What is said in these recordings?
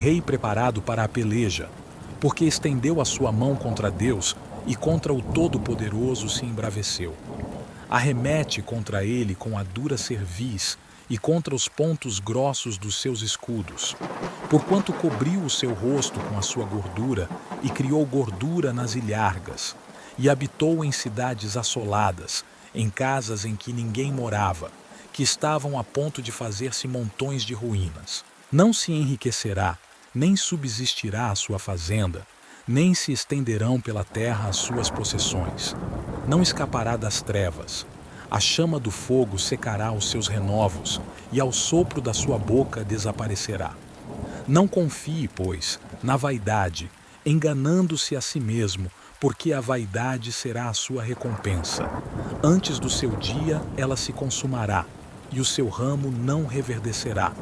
rei preparado para a peleja, porque estendeu a sua mão contra Deus e contra o Todo-Poderoso se embraveceu. Arremete contra ele com a dura cerviz e contra os pontos grossos dos seus escudos. Porquanto cobriu o seu rosto com a sua gordura e criou gordura nas ilhargas, e habitou em cidades assoladas, em casas em que ninguém morava, que estavam a ponto de fazer-se montões de ruínas. Não se enriquecerá, nem subsistirá a sua fazenda, nem se estenderão pela terra as suas possessões. Não escapará das trevas. A chama do fogo secará os seus renovos, e ao sopro da sua boca desaparecerá. Não confie, pois, na vaidade, enganando-se a si mesmo, porque a vaidade será a sua recompensa. Antes do seu dia ela se consumará, e o seu ramo não reverdecerá.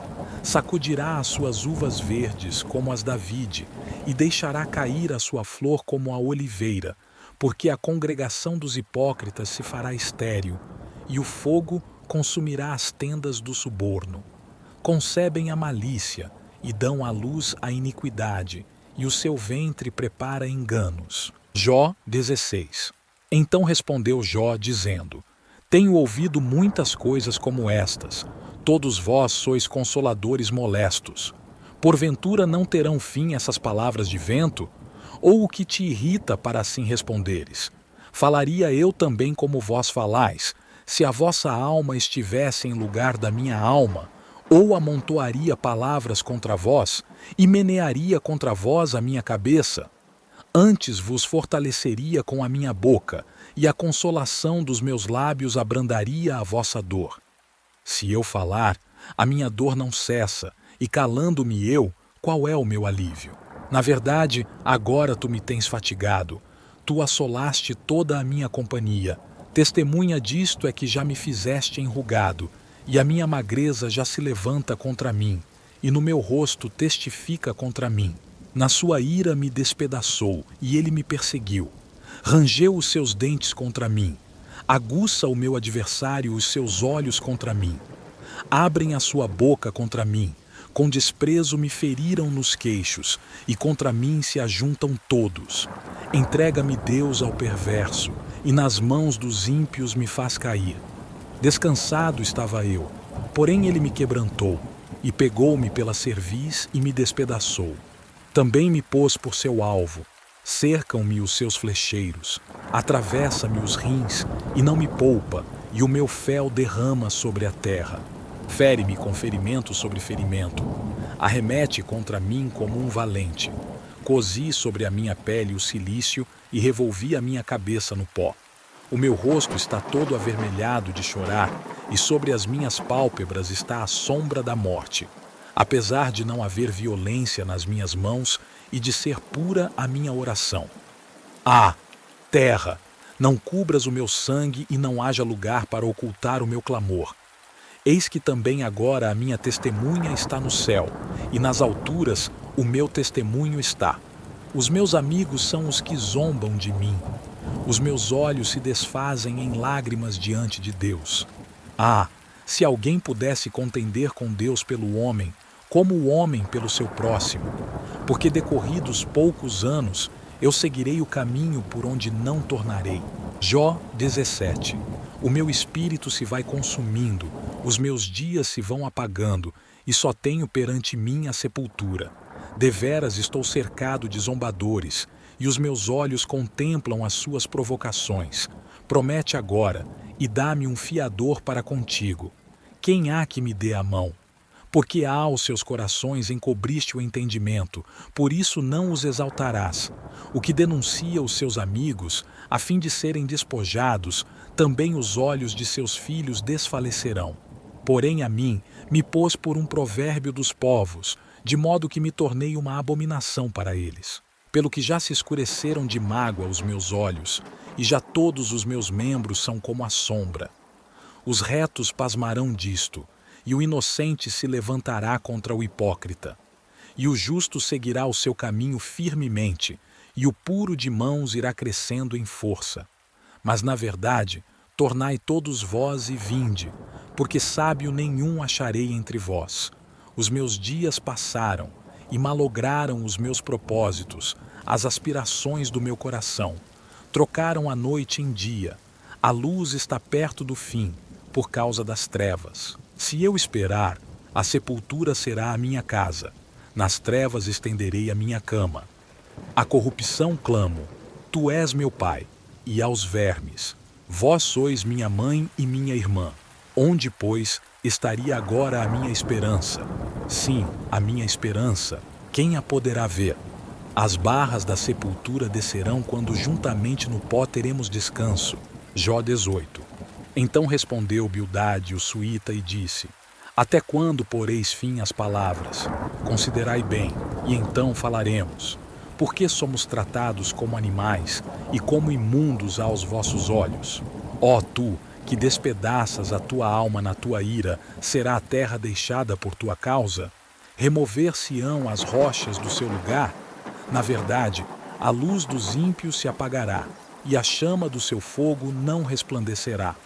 Sacudirá as suas uvas verdes como as da vide, e deixará cair a sua flor como a oliveira, porque a congregação dos hipócritas se fará estéril, e o fogo consumirá as tendas do suborno. Concebem a malícia, e dão à luz a iniquidade, e o seu ventre prepara enganos. Jó 16. Então respondeu Jó, dizendo: Tenho ouvido muitas coisas como estas. Todos vós sois consoladores molestos. Porventura não terão fim essas palavras de vento? Ou o que te irrita para assim responderes? Falaria eu também como vós falais, se a vossa alma estivesse em lugar da minha alma, ou amontoaria palavras contra vós, e menearia contra vós a minha cabeça? Antes vos fortaleceria com a minha boca, e a consolação dos meus lábios abrandaria a vossa dor. Se eu falar, a minha dor não cessa, e calando-me eu, qual é o meu alívio? Na verdade, agora tu me tens fatigado. Tu assolaste toda a minha companhia. Testemunha disto é que já me fizeste enrugado, e a minha magreza já se levanta contra mim, e no meu rosto testifica contra mim. Na sua ira me despedaçou, e ele me perseguiu. Rangeu os seus dentes contra mim. Aguça o meu adversário os seus olhos contra mim. Abrem a sua boca contra mim. Com desprezo me feriram nos queixos, e contra mim se ajuntam todos. Entrega-me Deus ao perverso, e nas mãos dos ímpios me faz cair. Descansado estava eu, porém ele me quebrantou, e pegou-me pela cerviz e me despedaçou. Também me pôs por seu alvo. Cercam-me os seus flecheiros. Atravessa-me os rins, e não me poupa, e o meu fel derrama sobre a terra. Fere-me com ferimento sobre ferimento. Arremete contra mim como um valente. Cozi sobre a minha pele o cilício e revolvi a minha cabeça no pó. O meu rosto está todo avermelhado de chorar, e sobre as minhas pálpebras está a sombra da morte. Apesar de não haver violência nas minhas mãos e de ser pura a minha oração. Ah, terra, não cubras o meu sangue e não haja lugar para ocultar o meu clamor. Eis que também agora a minha testemunha está no céu, e nas alturas o meu testemunho está. Os meus amigos são os que zombam de mim. Os meus olhos se desfazem em lágrimas diante de Deus. Ah, se alguém pudesse contender com Deus pelo homem, como o homem pelo seu próximo, porque decorridos poucos anos, eu seguirei o caminho por onde não tornarei. Jó 17. O meu espírito se vai consumindo, os meus dias se vão apagando, e só tenho perante mim a sepultura. Deveras estou cercado de zombadores, e os meus olhos contemplam as suas provocações. Promete agora, e dá-me um fiador para contigo. Quem há que me dê a mão? Porque aos seus corações encobriste o entendimento, por isso não os exaltarás. O que denuncia os seus amigos, a fim de serem despojados, também os olhos de seus filhos desfalecerão. Porém a mim me pôs por um provérbio dos povos, de modo que me tornei uma abominação para eles. Pelo que já se escureceram de mágoa os meus olhos, e já todos os meus membros são como a sombra. Os retos pasmarão disto, e o inocente se levantará contra o hipócrita. E o justo seguirá o seu caminho firmemente, e o puro de mãos irá crescendo em força. Mas, na verdade, tornai todos vós e vinde, porque sábio nenhum acharei entre vós. Os meus dias passaram, e malograram os meus propósitos, as aspirações do meu coração. Trocaram a noite em dia. A luz está perto do fim, por causa das trevas. Se eu esperar, a sepultura será a minha casa. Nas trevas estenderei a minha cama. A corrupção clamo, tu és meu pai, e aos vermes, vós sois minha mãe e minha irmã. Onde, pois, estaria agora a minha esperança? Sim, a minha esperança, quem a poderá ver? As barras da sepultura descerão quando juntamente no pó teremos descanso. Jó 18. Então respondeu Bildade, o suíta, e disse: Até quando poreis fim às palavras? Considerai bem, e então falaremos. Por que somos tratados como animais e como imundos aos vossos olhos? Ó tu, que despedaças a tua alma na tua ira, será a terra deixada por tua causa? Remover-se-ão as rochas do seu lugar? Na verdade, a luz dos ímpios se apagará, e a chama do seu fogo não resplandecerá.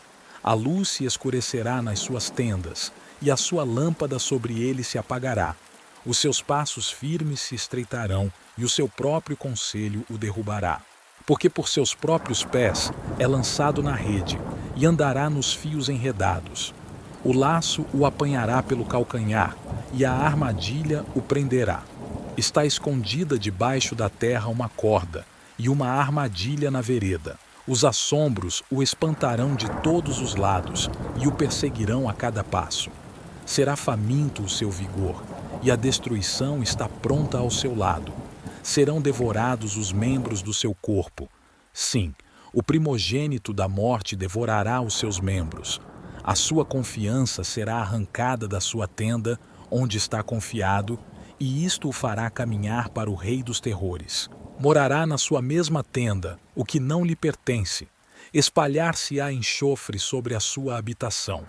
A luz se escurecerá nas suas tendas, e a sua lâmpada sobre ele se apagará. Os seus passos firmes se estreitarão, e o seu próprio conselho o derrubará. Porque por seus próprios pés é lançado na rede, e andará nos fios enredados. O laço o apanhará pelo calcanhar, e a armadilha o prenderá. Está escondida debaixo da terra uma corda, e uma armadilha na vereda. Os assombros o espantarão de todos os lados, e o perseguirão a cada passo. Será faminto o seu vigor, e a destruição está pronta ao seu lado. Serão devorados os membros do seu corpo. Sim, o primogênito da morte devorará os seus membros. A sua confiança será arrancada da sua tenda, onde está confiado, e isto o fará caminhar para o rei dos terrores. Morará na sua mesma tenda, o que não lhe pertence. Espalhar-se-á enxofre sobre a sua habitação.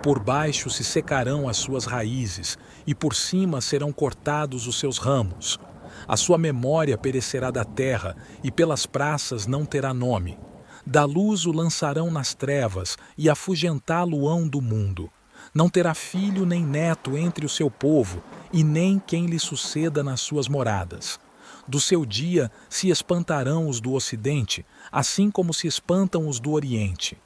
Por baixo se secarão as suas raízes, e por cima serão cortados os seus ramos. A sua memória perecerá da terra, e pelas praças não terá nome. Da luz o lançarão nas trevas, e afugentá-lo-ão do mundo. Não terá filho nem neto entre o seu povo, e nem quem lhe suceda nas suas moradas. Do seu dia se espantarão os do ocidente, assim como se espantam os do oriente.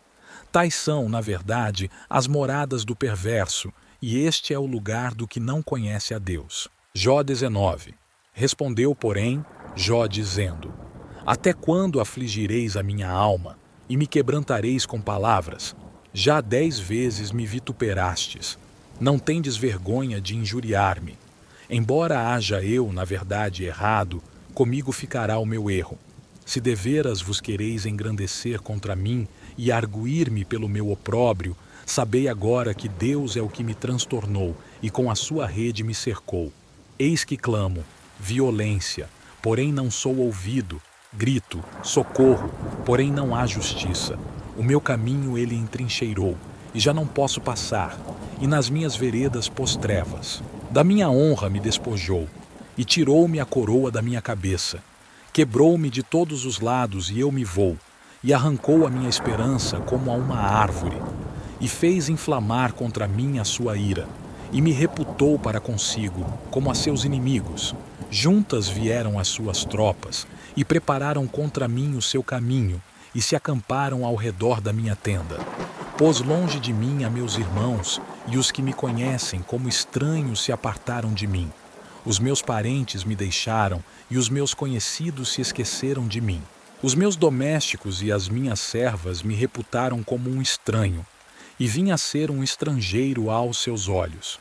Tais são, na verdade, as moradas do perverso, e este é o lugar do que não conhece a Deus. Jó 19. Respondeu, porém, Jó dizendo: Até quando afligireis a minha alma, e me quebrantareis com palavras? Já 10 vezes me vituperastes. Não tendes vergonha de injuriar-me. Embora haja eu, na verdade, errado, comigo ficará o meu erro. Se deveras vos quereis engrandecer contra mim e arguir-me pelo meu opróbrio, sabei agora que Deus é o que me transtornou e com a sua rede me cercou. Eis que clamo, violência, porém não sou ouvido, grito, socorro, porém não há justiça. O meu caminho ele entrincheirou, e já não posso passar, e nas minhas veredas pôs trevas. Da minha honra me despojou, e tirou-me a coroa da minha cabeça. Quebrou-me de todos os lados, e eu me vou, e arrancou a minha esperança como a uma árvore, e fez inflamar contra mim a sua ira, e me reputou para consigo, como a seus inimigos. Juntas vieram as suas tropas, e prepararam contra mim o seu caminho, e se acamparam ao redor da minha tenda. Pôs longe de mim a meus irmãos, e os que me conhecem como estranhos se apartaram de mim. Os meus parentes me deixaram, e os meus conhecidos se esqueceram de mim. Os meus domésticos e as minhas servas me reputaram como um estranho, e vim a ser um estrangeiro aos seus olhos.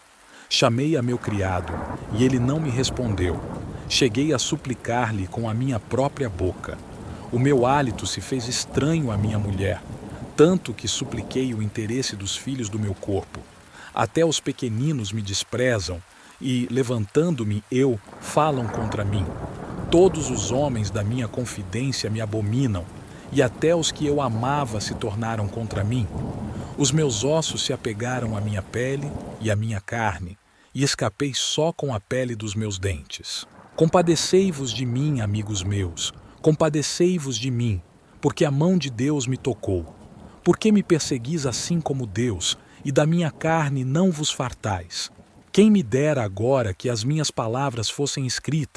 Chamei a meu criado, e ele não me respondeu. Cheguei a suplicar-lhe com a minha própria boca. O meu hálito se fez estranho à minha mulher, tanto que supliquei o interesse dos filhos do meu corpo. Até os pequeninos me desprezam, e, levantando-me eu, falam contra mim. Todos os homens da minha confidência me abominam, e até os que eu amava se tornaram contra mim. Os meus ossos se apegaram à minha pele e à minha carne, e escapei só com a pele dos meus dentes. Compadecei-vos de mim, amigos meus, compadecei-vos de mim, porque a mão de Deus me tocou. Por que me perseguis assim como Deus, e da minha carne não vos fartais? Quem me dera agora que as minhas palavras fossem escritas,